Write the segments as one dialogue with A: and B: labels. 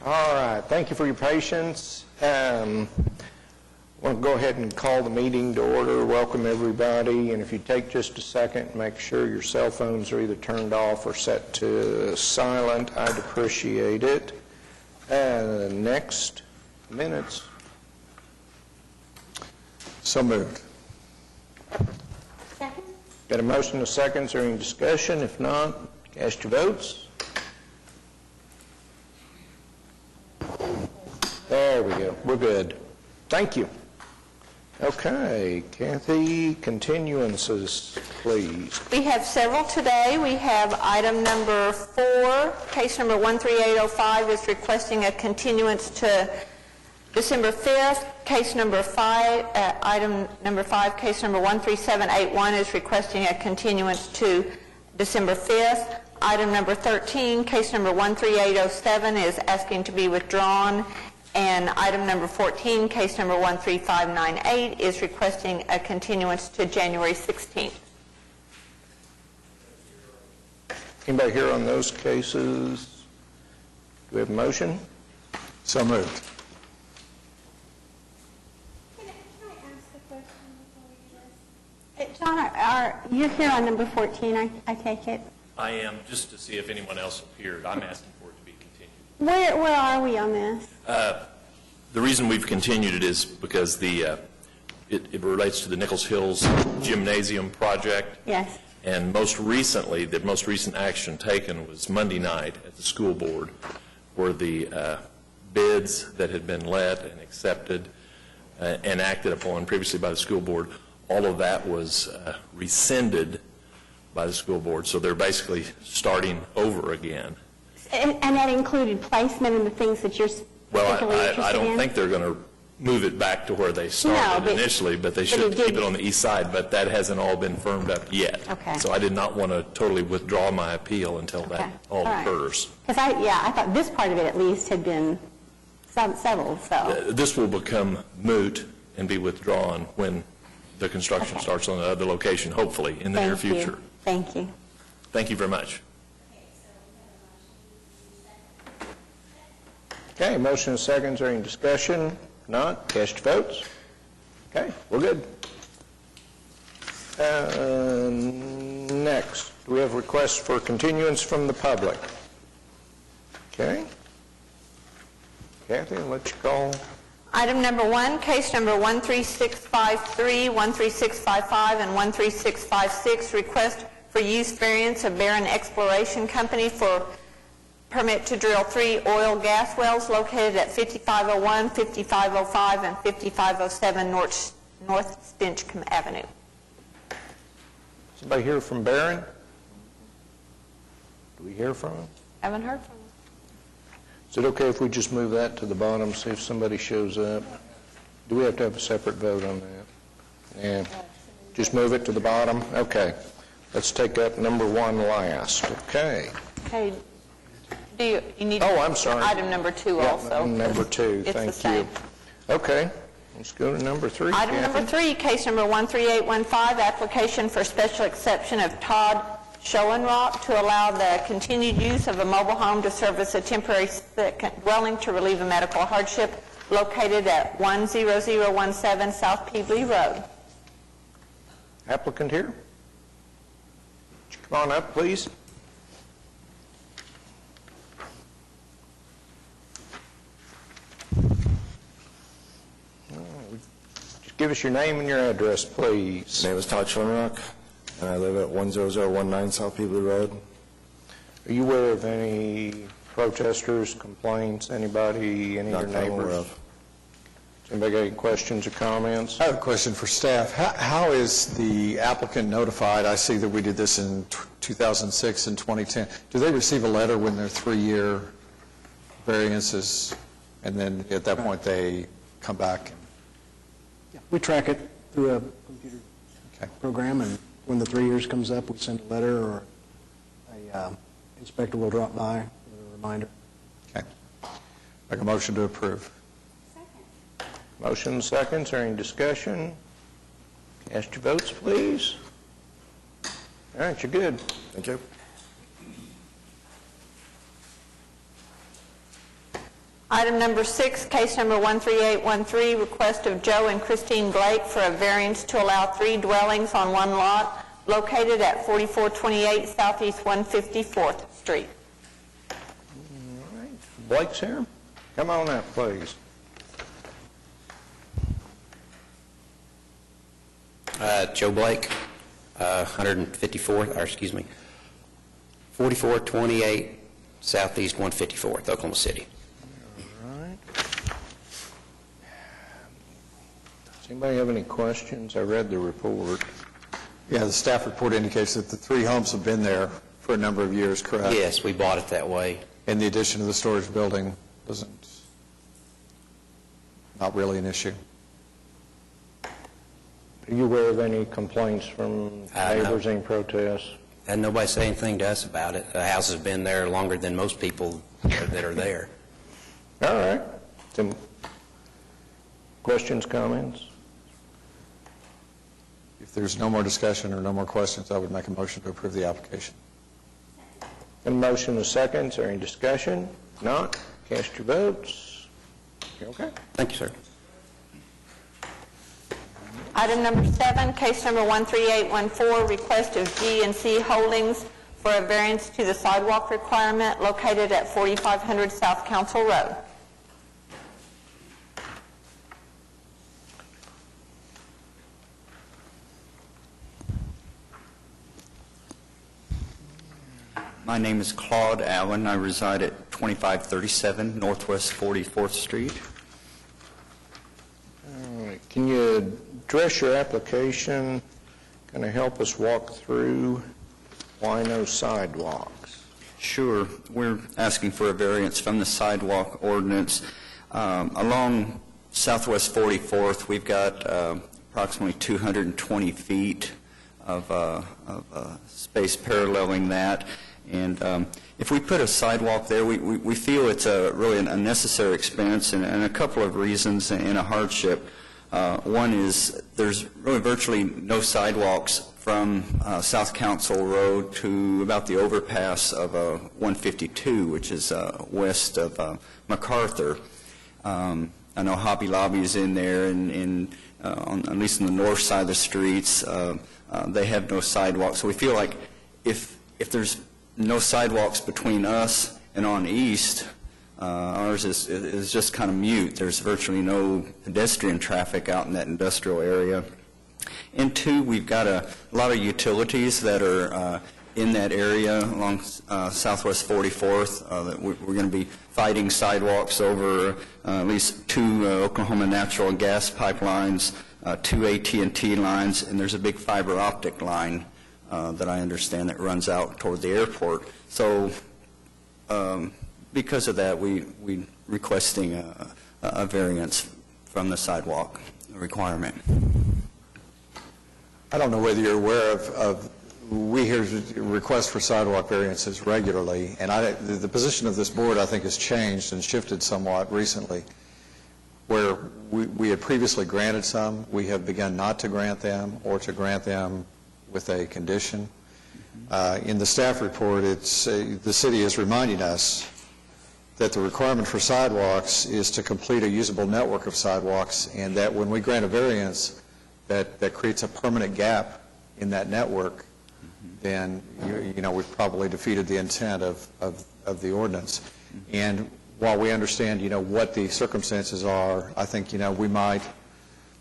A: All right, thank you for your patience. I want to go ahead and call the meeting to order. Welcome everybody, and if you take just a second, make sure your cell phones are either turned off or set to silent. I'd appreciate it. Next, minutes.
B: So moved.
C: Second.
A: Got a motion and a second. Is there any discussion? If not, cast your votes. There we go. We're good. Thank you. Okay, Kathy, continuances, please.
C: We have several today. We have item number 4, case number 13805 is requesting a continuance to December 5th. Case number 5, item number 5, case number 13781 is requesting a continuance to December 5th. Item number 13, case number 13807 is asking to be withdrawn. And item number 14, case number 13598, is requesting a continuance to January 16th.
A: Anybody here on those cases? Do we have a motion?
B: So moved.
D: Can I ask a question before we do this? John, you're here on number 14, I take it.
E: I am, just to see if anyone else appeared. I'm asking for it to be continued.
D: Where are we on this?
E: The reason we've continued it is because it relates to the Nichols Hills Gymnasium project.
D: Yes.
E: And most recently, the most recent action taken was Monday night at the school board, where the bids that had been let and accepted and acted upon previously by the school board, all of that was rescinded by the school board. So they're basically starting over again.
D: And that included placement and the things that you're particularly interested in?
E: I don't think they're going to move it back to where they started initially, but they should keep it on the east side, but that hasn't all been firmed up yet.
D: Okay.
E: So I did not want to totally withdraw my appeal until that all occurs.
D: Because I thought this part of it at least had been settled, so.
E: This will become moot and be withdrawn when the construction starts on the other location, hopefully, in the near future.
D: Thank you.
E: Thank you very much.
A: Okay, motion and seconds. Is there any discussion? If not, cast your votes. Okay, we're good. Next, we have requests for continuance from the public. Okay. Kathy, I'll let you call.
C: Item number 1, case number 13653, 13655, and 13656, request for use variance of Barron Exploration Company for permit to drill 3 oil gas wells located at 5501, 5505, and 5507 North Stinchcomb Avenue.
A: Somebody here from Barron? Do we hear from him?
C: Haven't heard from them.
A: Is it okay if we just move that to the bottom, see if somebody shows up? Do we have to have a separate vote on that? Yeah. Just move it to the bottom? Okay. Let's take up number 1 last. Okay.
C: Okay. Do you need
A: I'm sorry.
C: Item number 2 also.
A: Number 2,
C: It's
A: thank
C: the same.
A: you. Okay. Let's go to number 3.
C: Item
A: Kathy.
C: number 3, case number 13815, application for special exception of Todd Schoenrock to allow the continued use of a mobile home to serve as a temporary second dwelling to relieve a medical hardship located at 10017 South Peebly Road.
A: Applicant here? Would you come on up, please? Just give us your name and your address, please.
F: My name is Todd Schoenrock, and I live at 10019 South Peebly Road.
A: Are you aware of any protesters, complaints, anybody, any of your
F: Not that I'm aware
A: neighbors?
F: of.
A: Anybody got any questions or comments?
B: I have a question for staff. How is the applicant notified? I see that we did this in 2006 and 2010. Do they receive a letter when their 3-year variances, and then at that point they come back?
G: We track it through a computer program, and when the 3 years comes up, we send a letter, or a inspector will drop by with a reminder.
B: Okay. Make a motion to approve.
A: Motion seconds. Is there any discussion? Cast your votes, please. All right, you're good.
F: Thank you.
C: Item number 6, case number 13813, request of Joe and Christine Blake for a variance to allow 3 dwellings on 1 lot located at 4428 Southeast 154th Street.
A: Blake's here. Come on up, please.
H: Joe Blake, 4428 Southeast 154th, Oklahoma City.
A: All right. Does anybody have any questions? I read the report.
B: Yeah, the staff report indicates that the 3 homes have been there for a number of years, correct?
H: Yes, we bought it that way.
B: And the addition of the storage building not really an issue.
A: Are you aware of any complaints from
H: No.
A: neighbors, any protests?
H: Had nobody say anything to us about it. The house has been there longer than most people that are there.
A: All right. Some questions, comments?
B: If there's no more discussion or no more questions, I would make a motion to approve the application.
A: A motion and a second. Is there any discussion? Not. Cast your votes. Okay.
H: Thank you, sir.
C: Item number 7, case number 13814, request of G&C Holdings for a variance to the sidewalk requirement located at 4500 South Council Road.
I: My name is Claude Allen. I reside at 2537 Northwest 44th Street.
A: All right. Can you address your application? Kind of help us walk through why no sidewalks?
I: Sure. We're asking for a variance from the sidewalk ordinance. Along Southwest 44th, we've got approximately 220 feet of space paralleling that. And if we put a sidewalk there, we feel it's really an unnecessary expense and a couple of reasons and a hardship. One is there's really virtually no sidewalks from South Council Road to about the overpass of 152, which is west of MacArthur. I know Hobby Lobby is in there, and at least on the north side of the streets, they have no sidewalks. So we feel like if there's no sidewalks between us and on east, ours is just kind of mute. There's virtually no pedestrian traffic out in that industrial area. And 2, we've got a lot of utilities that are in that area along Southwest 44th that we're going to be fighting sidewalks over at least 2 Oklahoma natural gas pipelines, 2 AT&T lines, and there's a big fiber optic line that I understand that runs out toward the airport. So because of that, we're requesting a variance from the sidewalk requirement.
B: I don't know whether you're aware of we hear requests for sidewalk variances regularly, and the position of this board, I think, has changed and shifted somewhat recently. Where we had previously granted some, we have begun not to grant them or to grant them with a condition. In the staff report, the city is reminding us that the requirement for sidewalks is to complete a usable network of sidewalks, and that when we grant a variance that creates a permanent gap in that network, then we've probably defeated the intent of the ordinance. And while we understand what the circumstances are, I think we might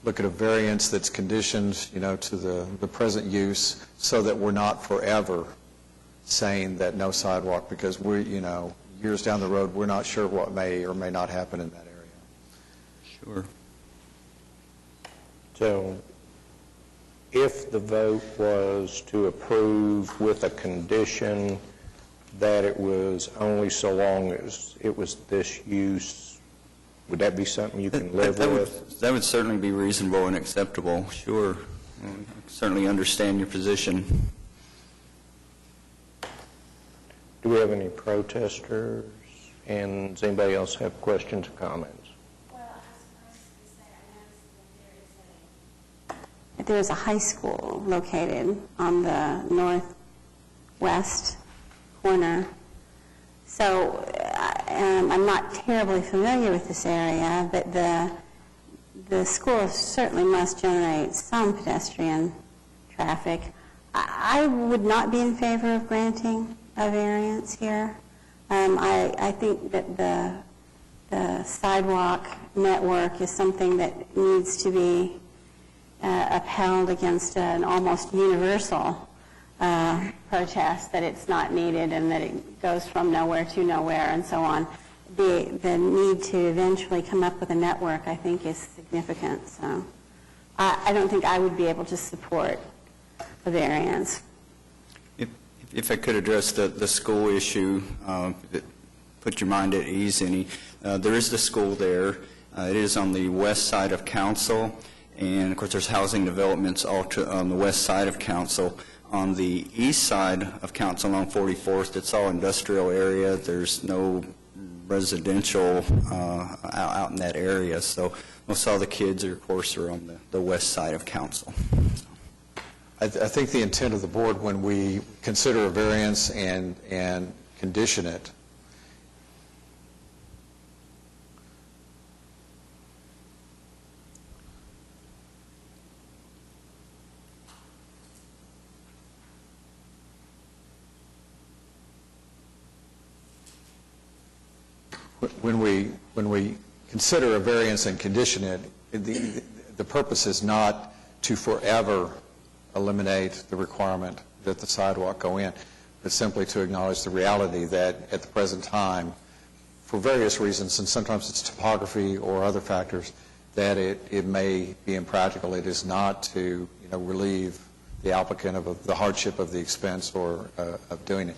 B: look at a variance that's conditioned to the present use, so that we're not forever saying that no sidewalk, because years down the road we're not sure what may or may not happen in that area.
I: Sure.
A: So if the vote was to approve with a condition that it was only so long as it was this use, would that be something you can live with?
I: That would certainly be reasonable and acceptable, sure. I certainly understand your position.
A: Do we have any protesters? And does anybody else have questions or comments?
D: There's a high school located on the northwest corner. So I'm not terribly familiar with this area, but the school certainly must generate some pedestrian traffic. I would not be in favor of granting a variance here. I think that the sidewalk network is something that needs to be upheld against an almost universal protest that it's not needed and that it goes from nowhere to nowhere and so on. The need to eventually come up with a network, I think, is significant. So I don't think I would be able to support a variance.
I: If I could address the school issue, put your mind at ease, any. There is the school there. It is on the west side of Council, and of course there's housing developments all on the west side of Council. On the east side of Council along 44th, it's all industrial area. There's no residential out in that area, so most all the kids, of course, are on the west side of Council.
B: I think the intent of the board when we consider a variance and condition it, when we consider a variance and condition it, the purpose is not to forever eliminate the requirement that the sidewalk go in, but simply to acknowledge the reality that at the present time, for various reasons, and sometimes it's topography or other factors, that it may be impractical. It is not to relieve the applicant of the hardship of the expense or of doing it.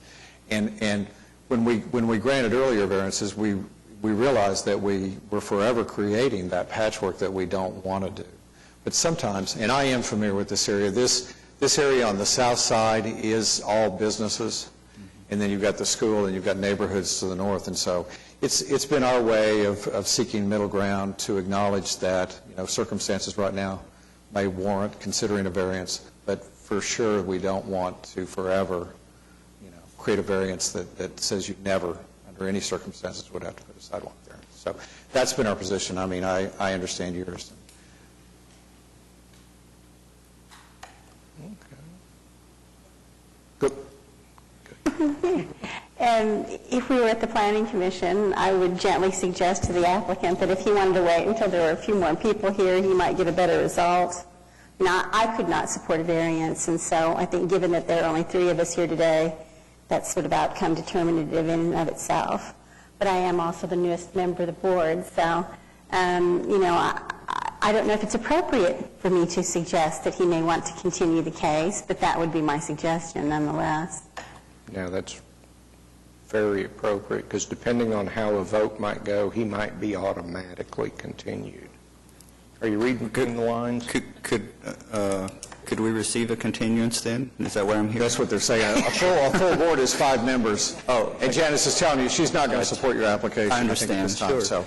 B: And when we granted earlier variances, we realized that we were forever creating that patchwork that we don't want to do. But sometimes, and I am familiar with this area, this area on the south side is all businesses, and then you've got the school and you've got neighborhoods to the north, and so it's been our way of seeking middle ground to acknowledge that circumstances right now may warrant considering a variance, but for sure we don't want to forever create a variance that says you never, under any circumstances, would have to put a sidewalk there. So that's been our position. I mean, I understand yours.
D: And if we were at the Planning Commission, I would gently suggest to the applicant that if he wanted to wait until there were a few more people here, he might get a better result. Now, I could not support a variance, and so I think given that there are only 3 of us here today, that's sort of outcome determinative in and of itself. But I am also the newest member of the board, so, I don't know if it's appropriate for me to suggest that he may want to continue the case, but that would be my suggestion nonetheless.
A: Yeah, that's very appropriate, because depending on how a vote might go, he might be automatically continued. Are you reading between the lines?
I: Could we receive a continuance then? Is that what I'm hearing?
B: That's what they're saying. A full board is 5 members.
I: Oh,
B: and Janice is telling you she's not going to support your application.
I: I understand.
B: think, at this time.
I: Sure.
B: So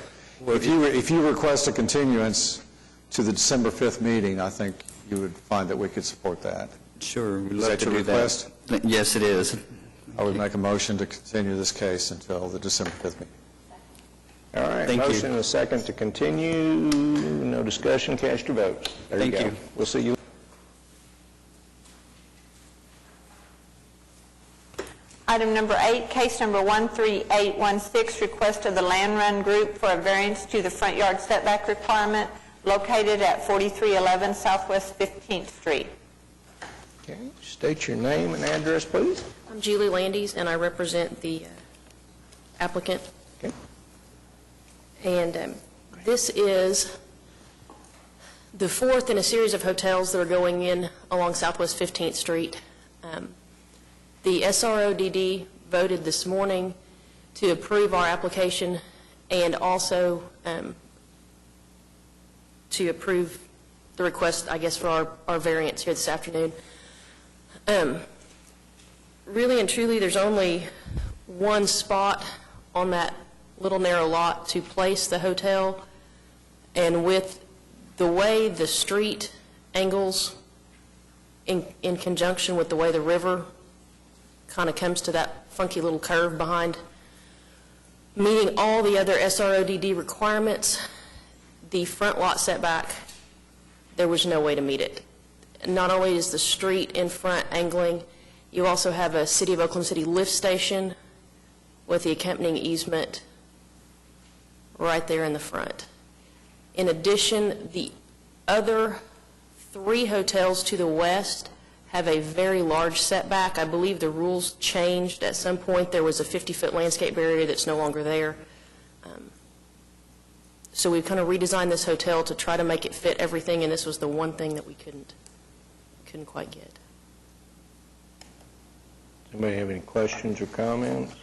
B: if you request a continuance to the December 5th meeting, I think you would find that we could support that.
I: Sure. We'd
B: Is
I: love
B: that
I: to
B: your
I: do
B: request?
I: That. Yes, it is.
B: I would make a motion to continue this case until the December 5th meeting.
A: All right,
I: Thank you.
A: motion and a second to continue. No discussion, cast your votes. There
I: Thank
A: you go.
I: you.
A: We'll see you.
C: Item number 8, case number 13816, request of the Land Run Group for a variance to the front yard setback requirement located at 4311 Southwest 15th Street.
A: Okay, state your name and address, please.
J: I'm Julie Landes, and I represent the applicant.
A: Okay.
J: And this is the 4th in a series of hotels that are going in along Southwest 15th Street. The SRODD voted this morning to approve our application and also to approve the request, I guess, for our variance here this afternoon. Really and truly, there's only one spot on that little narrow lot to place the hotel, and with the way the street angles in conjunction with the way the river kind of comes to that funky little curve behind meeting all the other SRODD requirements. The front lot setback, there was no way to meet it. Not only is the street in front angling, you also have a City of Oklahoma City lift station with the accompanying easement right there in the front. In addition, the other 3 hotels to the west have a very large setback. I believe the rules changed at some point. There was a 50-foot landscape barrier that's no longer there. So we've kind of redesigned this hotel to try to make it fit everything, and this was the one thing that we couldn't quite get.
A: Anybody have any questions or comments?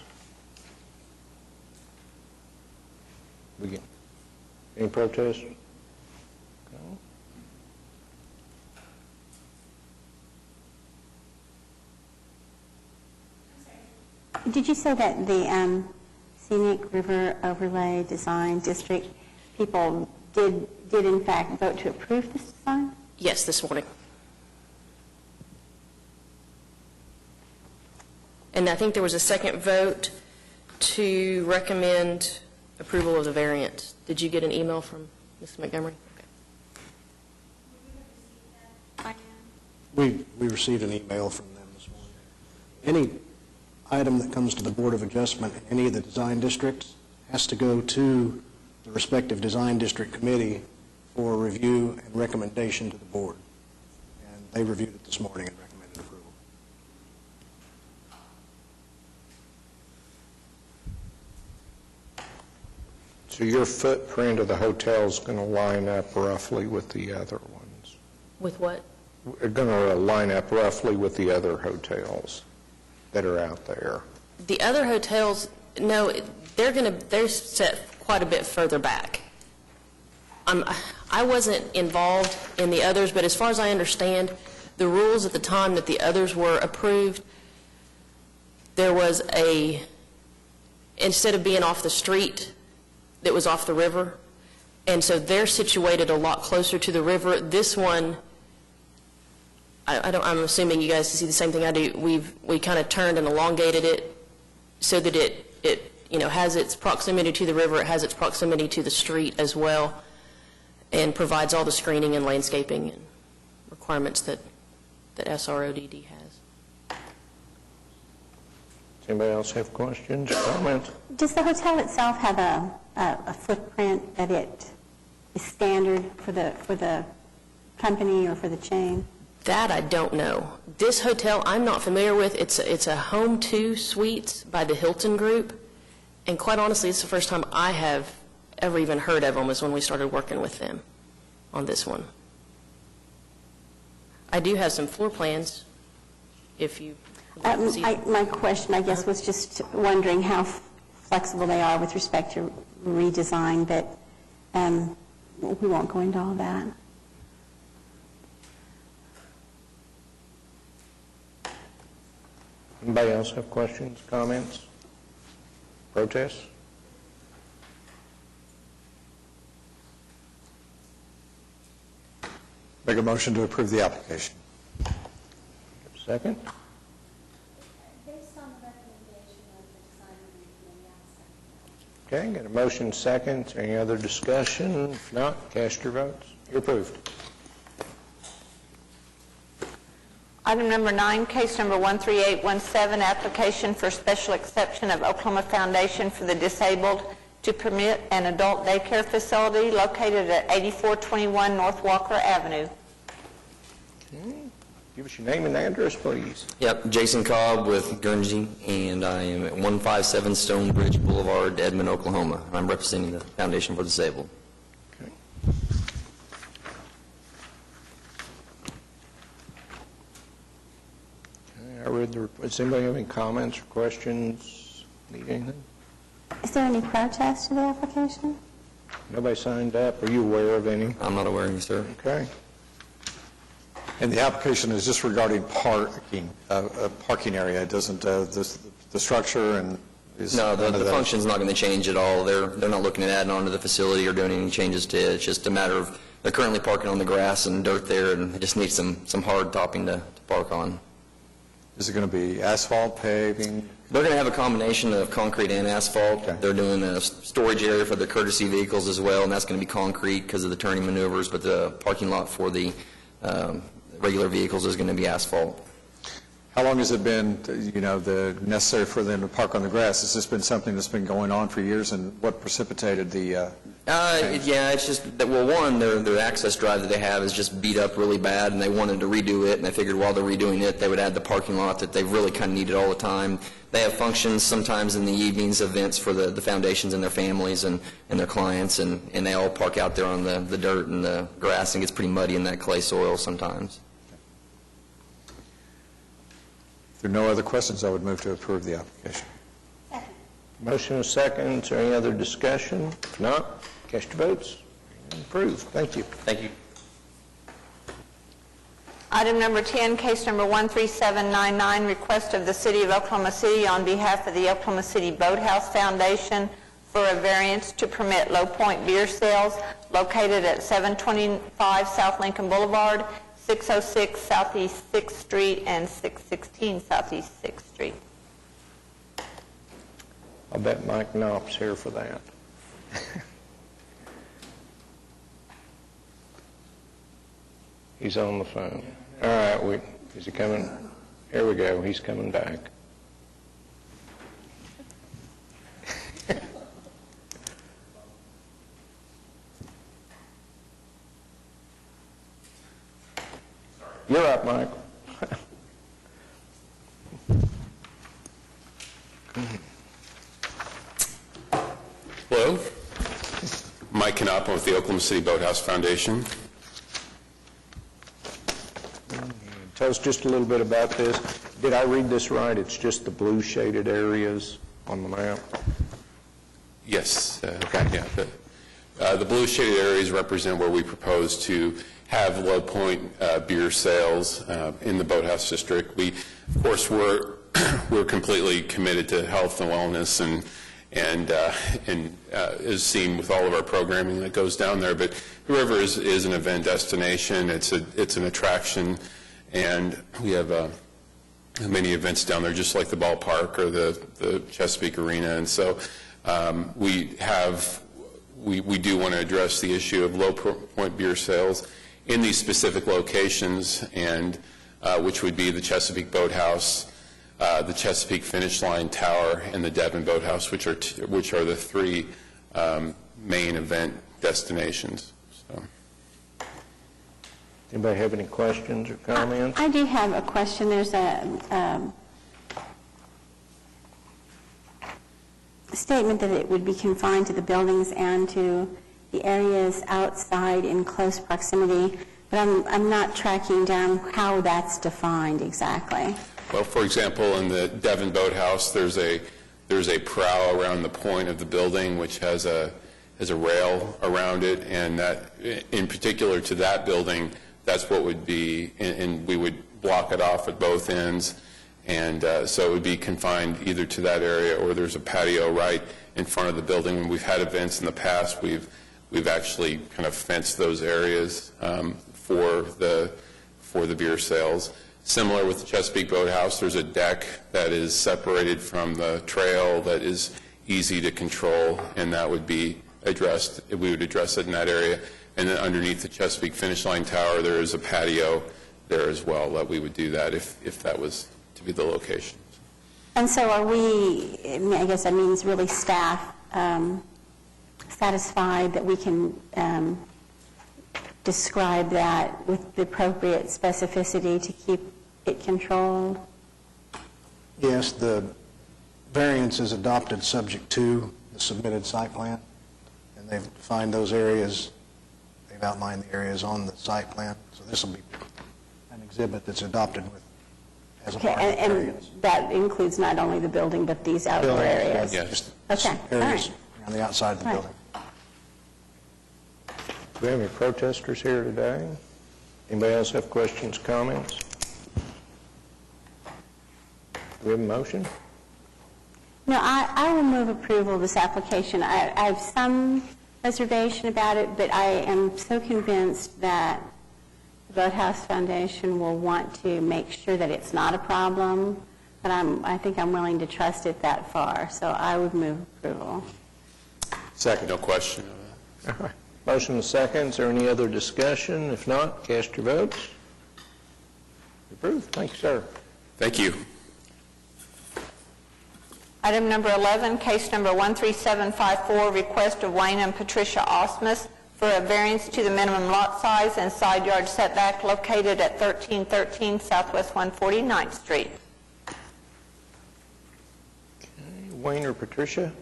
A: Any protests? No?
D: Did you say that the Scenic River Overlay Design District people did in fact vote to approve this design?
J: Yes, this morning. And I think there was a second vote to recommend approval of the variance. Did you get an email from Ms. Montgomery? Okay.
G: We received an email from them this morning. Any item that comes to the Board of Adjustment in any of the design districts has to go to the respective design district committee for review and recommendation to the board. And they reviewed it this morning and recommended approval.
A: So your footprint of the hotel is going to line up roughly with the other ones?
J: With what?
A: We're going to line up roughly with the other hotels that are out there.
J: The other hotels, no, they're set quite a bit further back. I wasn't involved in the others, but as far as I understand, the rules at the time that the others were approved, there was instead of being off the street, that was off the river, and so they're situated a lot closer to the river. This one, I'm assuming you guys see the same thing I do. We kind of turned and elongated it so that it has its proximity to the river, it has its proximity to the street as well, and provides all the screening and landscaping and requirements that SRODD has.
A: Does anybody else have questions or comments?
D: Does the hotel itself have a footprint that it is standard for the company or for the chain?
J: That I don't know. This hotel I'm not familiar with. It's a Home 2 Suites by the Hilton Group, and quite honestly, it's the first time I have ever even heard of them was when we started working with them on this one. I do have some floor plans, if you would like to see them.
D: My question, I guess, was just wondering how flexible they are with respect to redesign, but we won't go into all that.
A: Anybody else have questions, comments, protests?
B: Make a motion to approve the application.
A: Second?
D: Based on the recommendation of the design review committee,
A: Okay, got a motion second. Any other discussion? If not, cast your votes. You're approved.
C: Item number 9, case number 13817, application for special exception of Oklahoma Foundation for the Disabled to permit an adult daycare facility located at 8421 North Walker Avenue.
A: Okay. Give us your name and address, please.
K: Yep, Jason Cobb with Guernsey, and I am at 157 Stonebridge Boulevard, Edmond, Oklahoma. I'm representing the Foundation for the Disabled.
A: Okay. I read the report. Does anybody have any comments or questions? Need anything?
D: Is there any protest to the application?
A: Nobody signed up? Are you aware of any?
K: I'm not aware of any, sir.
A: Okay.
B: And the application is just regarding parking, a parking area. It doesn't, the structure and is...
K: No,
B: none of
K: the
B: that.
K: function's not going to change at all. They're not looking at adding on to the facility or doing any changes to it. It's just a matter of, they're currently parking on the grass and dirt there, and they just need some hard topping to park on.
B: Is it going to be asphalt, paving?
K: They're going to have a combination of concrete and asphalt.
B: Okay.
K: They're doing a storage area for the courtesy vehicles as well, and that's going to be concrete because of the turning maneuvers, but the parking lot for the regular vehicles is going to be asphalt.
B: How long has it been, the necessary for them to park on the grass? Has this been something that's been going on for years, and what precipitated the
K: Yeah, it's just that, well, one, their access drive that they have is just beat up really bad, and they wanted to redo it, and they figured while they're redoing it, they would add the parking lot that they've really kind of needed all the time. They have functions sometimes in the evenings, events for the foundations and their families and their clients, and they all park out there on the dirt and the grass, and it gets pretty muddy in that clay soil sometimes.
B: If there are no other questions, I would move to approve the application.
A: Motion and second. Is there any other discussion? If not, cast your votes. Approved. Thank you.
K: Thank you.
C: Item number 10, case number 13799, request of the City of Oklahoma City on behalf of the Oklahoma City Boathouse Foundation for a variance to permit Low Point beer sales located at 725 South Lincoln Boulevard, 606 Southeast 6th Street, and 616 Southeast 6th Street.
A: I'll bet Mike Knopp's here for that. He's on the phone. All right, is he coming? Here we go, he's coming back. You're up, Mike.
L: Hello, Mike Knopp with the Oklahoma City Boathouse Foundation.
A: Tell us just a little bit about this. Did I read this right? It's just the blue shaded areas on the map?
L: Yes. Okay. Yeah. The blue shaded areas represent where we propose to have Low Point beer sales in the Boathouse District. We, of course, we're completely committed to health and wellness and is seen with all of our programming that goes down there. But the river is an event destination. It's an attraction, and we have many events down there, just like the ballpark or the Chesapeake Arena. And so we do want to address the issue of Low Point beer sales in these specific locations, and which would be the Chesapeake Boathouse, the Chesapeake Finish Line Tower, and the Devon Boathouse, which are the three main event destinations. So.
A: Anybody have any questions or comments?
D: I do have a question. There's a statement that it would be confined to the buildings and to the areas outside in close proximity, but I'm not tracking down how that's defined exactly.
L: Well, for example, in the Devon Boathouse, there's a prow around the point of the building, which has a rail around it, and that, in particular to that building, that's what would be, and we would block it off at both ends, and so it would be confined either to that area, or there's a patio right in front of the building. When we've had events in the past, we've actually kind of fenced those areas for the beer sales. Similar with the Chesapeake Boathouse, there's a deck that is separated from the trail that is easy to control, and that would be addressed. We would address it in that area. And then underneath the Chesapeake Finish Line Tower, there is a patio there as well, that we would do that if that was to be the location.
D: And so are we, I guess that means really staff, satisfied that we can describe that with the appropriate specificity to keep it controlled?
G: Yes, the variance is adopted subject to the submitted site plan, and they've defined those areas. They've outlined the areas on the site plan, so this will be an exhibit that's adopted as a part of the variance.
D: And that includes not only the building, but these outdoor areas?
G: Yes.
D: Okay, all
G: Areas
D: right.
G: on the outside of the
D: All right.
G: building.
A: Do we have any protesters here today? Anybody else have questions, comments? Do we have a motion?
D: No, I will move approval of this application. I have some reservation about it, but I am so convinced that the Boathouse Foundation will want to make sure that it's not a problem, but I think I'm willing to trust it that far, so I would move approval.
B: Second.
L: No question.
A: All right. Motion and second. Is there any other discussion? If not, cast your votes. Approved. Thank you, sir.
L: Thank you.
C: Item number 11, case number 13754, request of Wayne and Patricia Osmus for a variance to the minimum lot size and side yard setback located at 1313 Southwest 149th Street.
A: Okay, Wayne or Patricia?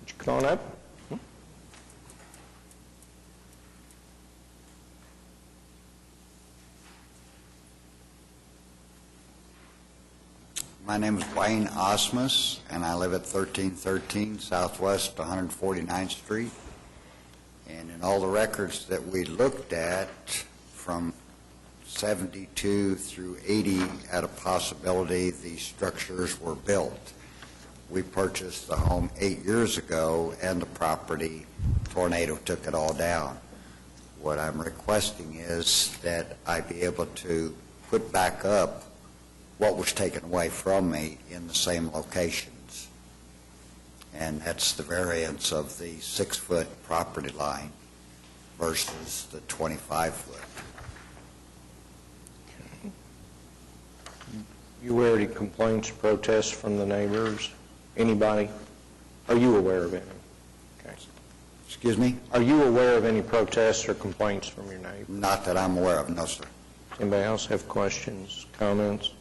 A: Would you come on up?
M: My name is Wayne Osmus, and I live at 1313 Southwest 149th Street. And in all the records that we looked at from 72 through 80 at a possibility, these structures were built. We purchased the home 8 years ago, and the property, tornado took it all down. What I'm requesting is that I be able to put back up what was taken away from me in the same locations. And that's the variance of the 6-foot property line versus the 25-foot.
A: You aware of any complaints, protests from the neighbors? Anybody? Are you aware of any? Okay.
M: Excuse me?
A: Are you aware of any protests or complaints from your neighbors?
M: Not that I'm aware of, no, sir.
A: Anybody else have questions, comments?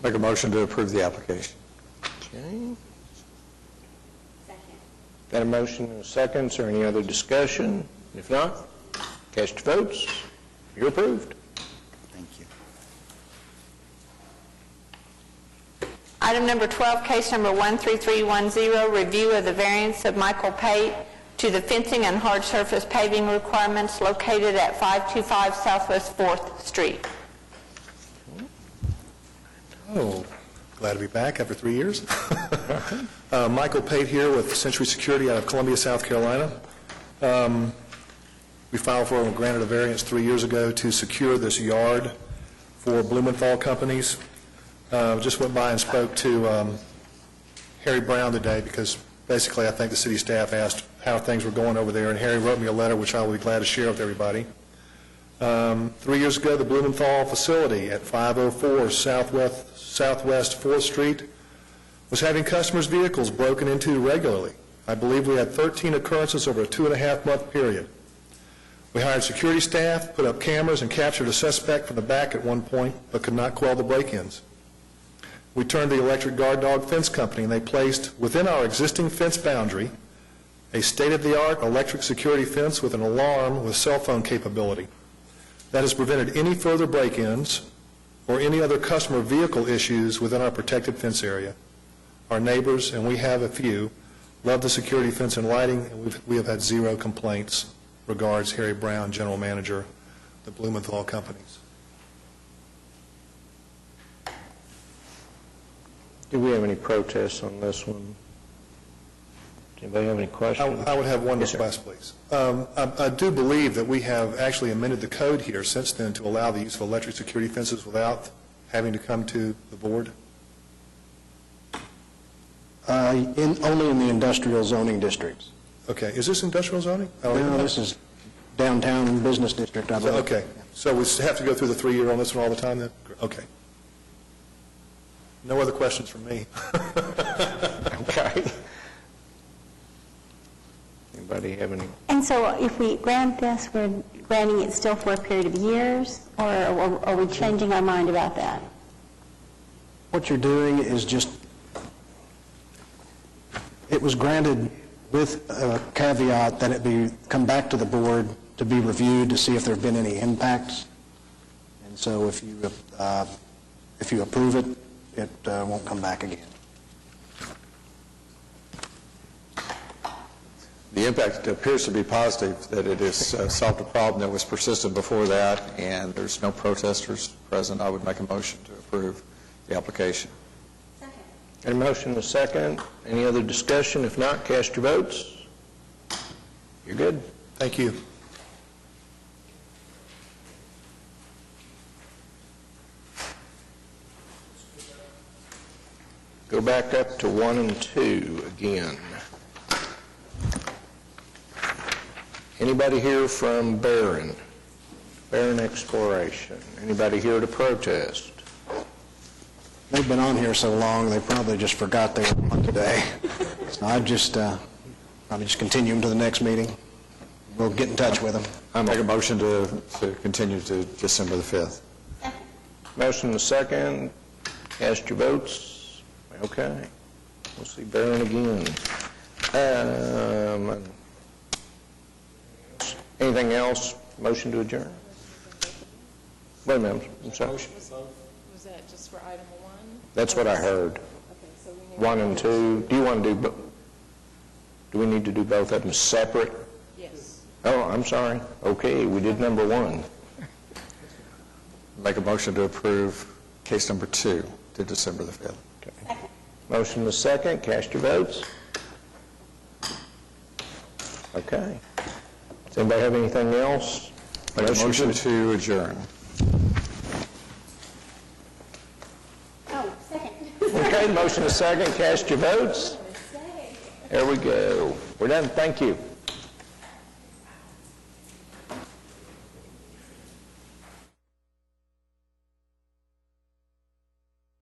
B: Make a motion to approve the application.
A: Okay. Got a motion and a second. Is there any other discussion? If not, cast your votes. You're approved.
M: Thank you.
C: Item number 12, case number 13310, review of the variance of Michael Pate to the fencing and hard surface paving requirements located at 525 Southwest 4th Street.
N: Oh, glad to be back after 3 years. Michael Pate here with Century Security out of Columbia, South Carolina. We filed for and granted a variance 3 years ago to secure this yard for Blumenthal Companies. Just went by and spoke to Harry Brown today because basically I think the city staff asked how things were going over there, and Harry wrote me a letter which I will be glad to share with everybody. 3 years ago, the Blumenthal facility at 504 Southwest 4th Street was having customers' vehicles broken into regularly. I believe we had 13 occurrences over a 2.5-month period. We hired security staff, put up cameras, and captured a suspect from the back at one point, but could not quell the break-ins. We turned to the Electric Guard Dog Fence Company, and they placed within our existing fence boundary a state-of-the-art electric security fence with an alarm with cell phone capability. That has prevented any further break-ins or any other customer vehicle issues within our protected fence area. Our neighbors, and we have a few, love the security fence and lighting, and we have had 0 complaints. Regards, Harry Brown, General Manager, the Blumenthal Companies.
A: Do we have any protests on this one? Does anybody have any questions?
N: I would have one
A: Yes, sir.
N: request, please. I do believe that we have actually amended the code here since then to allow the use of electric security fences without having to come to the board.
G: Only in the industrial zoning districts.
N: Okay, is this industrial zoning? I don't even
G: No,
N: know.
G: this is downtown business district, I believe.
N: Okay, so we have to go through the 3-year on this one all the time then? Okay. No other questions from me.
A: Okay. Anybody have any?
D: And so if we grant this, we're granting it still for a period of years, or are we changing our mind about that?
G: What you're doing is just, it was granted with a caveat that it come back to the board to be reviewed to see if there have been any impacts. And so if you approve it, it won't come back again.
B: The impact appears to be positive, that it has solved a problem that was persistent before that, and there's no protesters present. I would make a motion to approve the application.
A: Got a motion and a second. Any other discussion? If not, cast your votes. You're good.
N: Thank you.
A: Go back up to 1 and 2 again. Anybody here from Barron? Barron Exploration? Anybody here to protest?
G: They've been on here so long, they probably just forgot they were on today. So I'd just, probably just continue them to the next meeting. We'll get in touch with them.
B: I make a motion to continue to December the 5th.
A: Motion and a second. Cast your votes. Okay. We'll see Barron again. Anything else? Motion to adjourn? Wait a minute. I'm sorry.
O: Was that just for item 1?
A: That's what I heard.
O: Okay, so we need...
A: 1 and 2. Do you want to do, do we need to do both of them separate?
O: Yes.
A: Oh, I'm sorry. Okay, we did number 1.
B: Make a motion to approve case number 2 to December the 5th.
A: Okay. Motion to second. Cast your votes. Okay. Does anybody have anything else?
B: Make a motion to adjourn.
D: Oh, second.
A: Okay, motion to second. Cast your votes. There we go. We're done. Thank you.